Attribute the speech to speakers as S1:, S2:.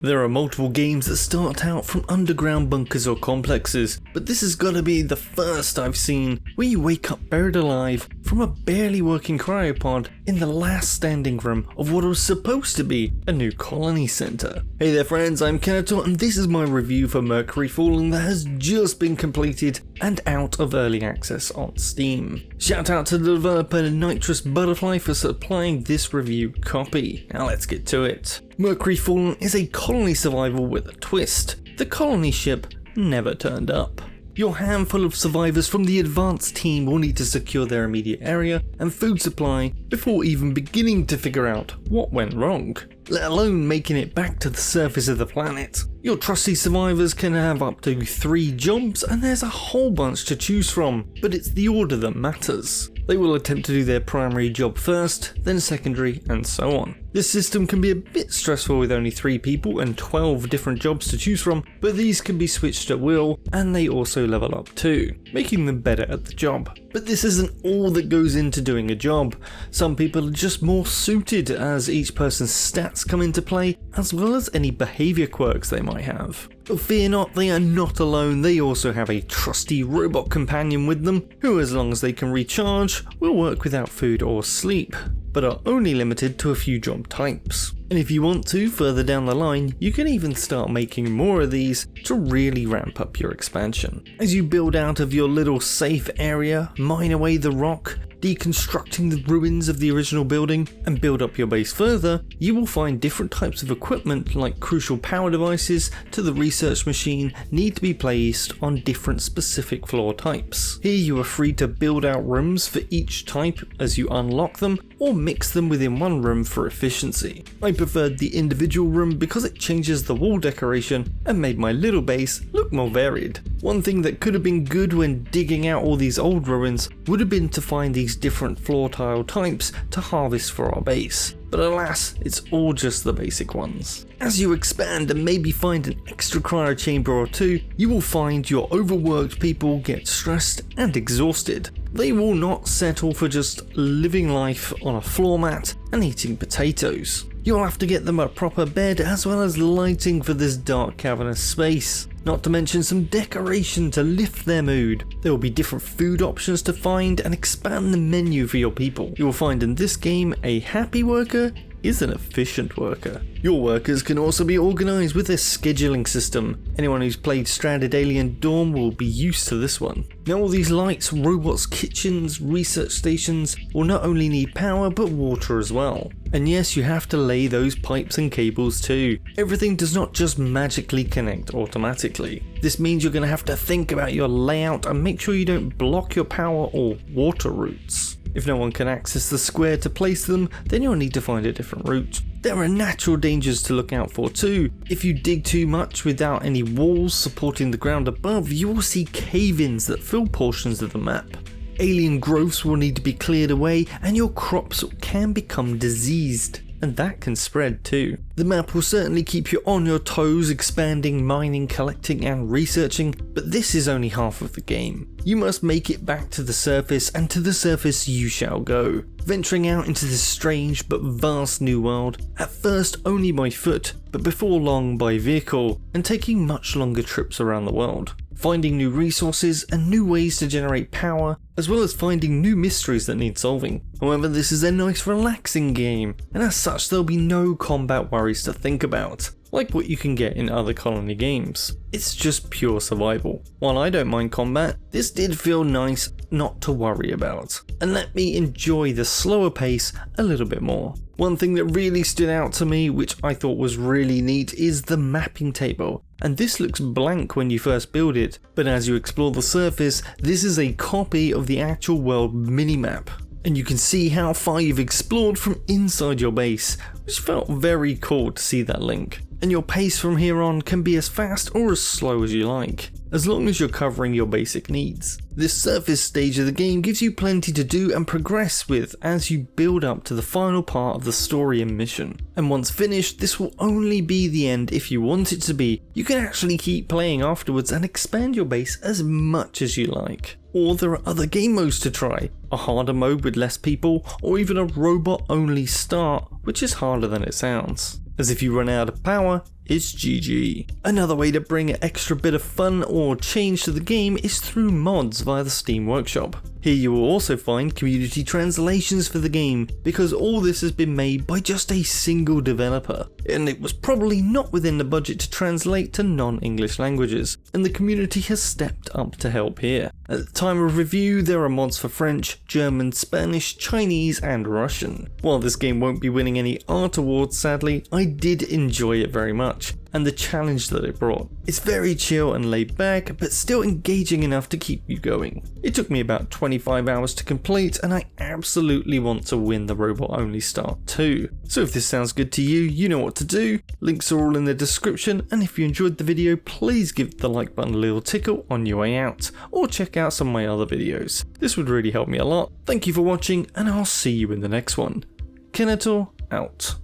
S1: There are multiple games that start out from underground bunkers or complexes, but this has got to be the first I've seen where you wake up buried alive from a barely working cryopod in the last standing room of what was supposed to be a new colony center. Hey there friends, I'm Kenator and this is my review for Mercury Fallen that has just been completed and out of early access on Steam. Shout out to the developer Nitrous Butterfly for supplying this review copy. Now let's get to it. Mercury Fallen is a colony survival with a twist. The colony ship never turned up. Your handful of survivors from the advanced team will need to secure their immediate area and food supply before even beginning to figure out what went wrong, let alone making it back to the surface of the planet. Your trusty survivors can have up to 3 jobs and there's a whole bunch to choose from, but it's the order that matters. They will attempt to do their primary job first, then secondary, and so on. This system can be a bit stressful with only 3 people and 12 different jobs to choose from, but these can be switched at will and they also level up too, making them better at the job. But this isn't all that goes into doing a job. Some people are just more suited as each person's stats come into play, as well as any behaviour quirks they might have. But fear not, they are not alone, they also have a trusty robot companion with them, who as long as they can recharge, will work without food or sleep, but are only limited to a few job types. And if you want to, further down the line, you can even start making more of these to really ramp up your expansion. As you build out of your little safe area, mine away the rock, deconstructing the ruins of the original building, and build up your base further, you will find different types of equipment like crucial power devices to the research machine need to be placed on different specific floor types. Here you are free to build out rooms for each type as you unlock them, or mix them within one room for efficiency. I preferred the individual room because it changes the wall decoration and made my little base look more varied. One thing that could have been good when digging out all these old ruins would have been to find these different floor tile types to harvest for our base, but alas, it's all just the basic ones. As you expand and maybe find an extra cryo chamber or 2, you will find your overworked people get stressed and exhausted. They will not settle for just living life on a floor mat and eating potatoes. You'll have to get them a proper bed as well as lighting for this dark cavernous space. Not to mention some decoration to lift their mood. There will be different food options to find and expand the menu for your people. You will find in this game a happy worker is an efficient worker. Your workers can also be organised with a scheduling system. Anyone who's played Stranded Alien Dawn will be used to this one. Now all these lights, robots, kitchens, research stations will not only need power but water as well. And yes, you have to lay those pipes and cables too. Everything does not just magically connect automatically. This means you're going to have to think about your layout and make sure you don't block your power or water routes. If no one can access the square to place them, then you'll need to find a different route. There are natural dangers to look out for too. If you dig too much without any walls supporting the ground above, you will see cave-ins that fill portions of the map. Alien growths will need to be cleared away and your crops can become diseased, and that can spread too. The map will certainly keep you on your toes expanding, mining, collecting and researching, but this is only half of the game. You must make it back to the surface, and to the surface you shall go, venturing out into this strange but vast new world, at first only by foot, but before long by vehicle, and taking much longer trips around the world. Finding new resources and new ways to generate power, as well as finding new mysteries that need solving. However, this is a nice relaxing game, and as such there'll be no combat worries to think about, like what you can get in other Colony games. It's just pure survival. While I don't mind combat, this did feel nice not to worry about, and let me enjoy the slower pace a little bit more. One thing that really stood out to me, which I thought was really neat, is the mapping table. And this looks blank when you first build it, but as you explore the surface, this is a copy of the actual world minimap. And you can see how far you've explored from inside your base, which felt very cool to see that link. And your pace from here on can be as fast or as slow as you like, as long as you're covering your basic needs. This surface stage of the game gives you plenty to do and progress with as you build up to the final part of the story and mission. And once finished, this will only be the end if you want it to be. You can actually keep playing afterwards and expand your base as much as you like. Or there are other game modes to try, a harder mode with less people, or even a robot only start, which is harder than it sounds. As if you run out of power, it's GG. Another way to bring an extra bit of fun or change to the game is through mods via the Steam Workshop. Here you will also find community translations for the game, because all this has been made by just a single developer, and it was probably not within the budget to translate to non-English languages, and the community has stepped up to help here. At the time of review, there are mods for French, German, Spanish, Chinese and Russian. While this game won't be winning any art awards sadly, I did enjoy it very much, and the challenge that it brought. It's very chill and laid back, but still engaging enough to keep you going. It took me about 25 hours to complete, and I absolutely want to win the Robot Only Start 2. So if this sounds good to you, you know what to do. Links are all in the description, and if you enjoyed the video, please give the like button a little tickle on your way out, or check out some of my other videos. This would really help me a lot. Thank you for watching, and I'll see you in the next one. Kinator out.